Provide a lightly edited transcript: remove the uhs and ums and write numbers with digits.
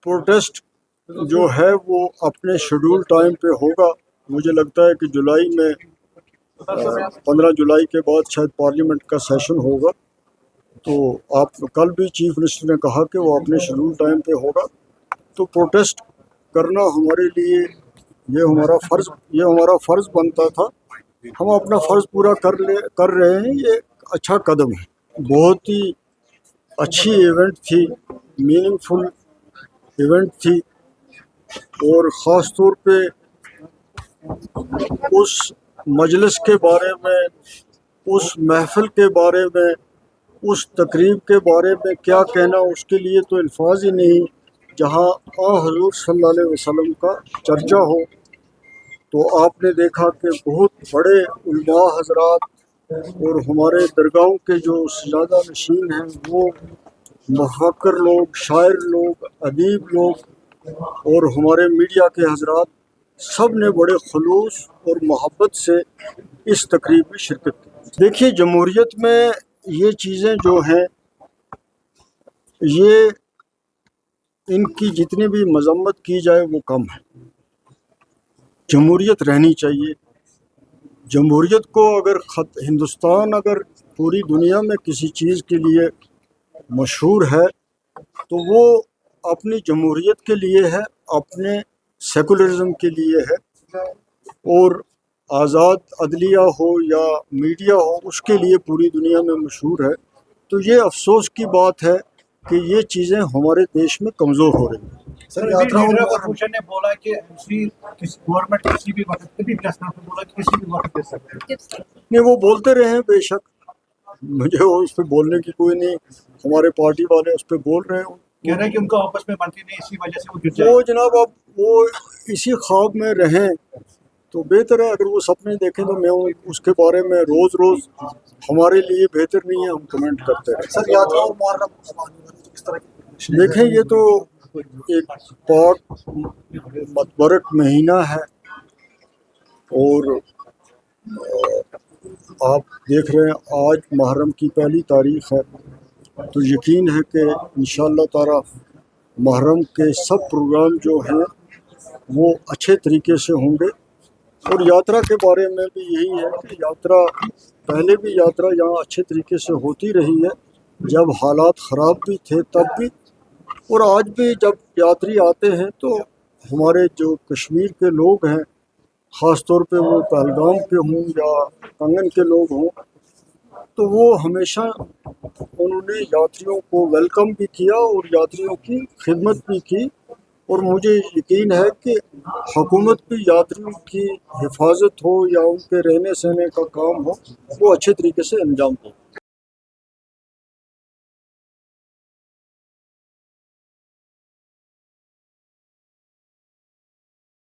Protest جو ہے وہ اپنے شیڈول ٹائم پہ ہوگا. مجھے لگتا ہے کہ جولائی میں 15 جولائی کے بعد شاید پارلیمنٹ کا سیشن ہوگا. تو آپ کل بھی چیف منسٹر نے کہا کہ وہ اپنے شیڈول ٹائم پہ ہوگا. تو پروٹیسٹ کرنا ہمارے لیے یہ ہمارا فرض بنتا تھا. ہم اپنا فرض پورا کر رہے ہیں. یہ ایک اچھا قدم ہے. بہت ہی اچھی ایونٹ تھی, میننگ فل ایونٹ تھی, اور خاص طور پہ اس مجلس کے بارے میں, اس محفل کے بارے میں, اس تقریب کے بارے میں کیا کہنا, اس کے لیے تو الفاظ ہی نہیں. جہاں حضور صلی اللہ علیہ وسلم کا چرچا ہو, تو آپ نے دیکھا کہ بہت بڑے علماء حضرات اور ہمارے درگاہوں کے جو سجادہ نشین ہیں وہ مفکر لوگ, شاعر لوگ, ادیب لوگ, اور ہمارے میڈیا کے حضرات, سب نے بڑے خلوص اور محبت سے اس تقریب میں شرکت کی. دیکھیے, جمہوریت میں یہ چیزیں جو ہیں, یہ ان کی جتنی بھی مذمت کی جائے وہ کم ہے. جمہوریت رہنی چاہیے. جمہوریت کو ہندوستان اگر پوری دنیا میں کسی چیز کے لیے مشہور ہے تو وہ اپنی جمہوریت کے لیے ہے, اپنے سیکولرزم کے لیے ہے. اور آزاد عدلیہ ہو یا میڈیا ہو, اس کے لیے پوری دنیا میں مشہور ہے. تو یہ افسوس کی بات ہے کہ یہ چیزیں ہمارے دیش میں کمزور ہو رہی ہیں. سر, اپوزیشن نے بولا کہ گورنمنٹ کسی بھی وقت بولا کہ کسی بھی وقت دے سکتے ہیں. نہیں, وہ بولتے رہے ہیں, بے شک, مجھے اس پہ بولنے کی کوئی نہیں. ہمارے پارٹی والے اس پہ بول رہے ہیں, کہہ رہے ہیں کہ ان کا آپس میں بنتی نہیں, اسی وجہ سے وہ گر جائے. وہ جناب اب وہ اسی خواب میں رہیں تو بہتر ہے. اگر وہ سپنے دیکھیں تو میں اس کے بارے میں روز ہمارے لیے بہتر نہیں ہے ہم کمنٹ کرتے رہیں. سر, یاترا اور محرم کس طرح کی دیکھیں, یہ تو ایک پاک متبرک مہینہ ہے, اور آپ دیکھ رہے ہیں آج محرم کی پہلی تاریخ ہے. تو یقین ہے کہ انشاءاللہ تعالی محرم کے سب پروگرام جو ہیں وہ اچھے طریقے سے ہوں گے. اور یاترا کے بارے میں بھی یہی ہے کہ یاترا, پہلے بھی یاترا یہاں اچھے طریقے سے ہوتی رہی ہے, جب حالات خراب بھی تھے تب بھی, اور آج بھی جب یاتری آتے ہیں تو ہمارے جو کشمیر کے لوگ ہیں, خاص طور پہ وہ پہلگام کے ہوں یا کنگن کے لوگ ہوں, تو وہ ہمیشہ انہوں نے یاتریوں کو ویلکم بھی کیا اور یاتریوں کی خدمت بھی کی. اور مجھے یقین ہے کہ حکومت بھی یاتریوں کی حفاظت ہو یا ان کے رہنے سہنے کا کام ہو وہ اچھے طریقے سے انجام دے.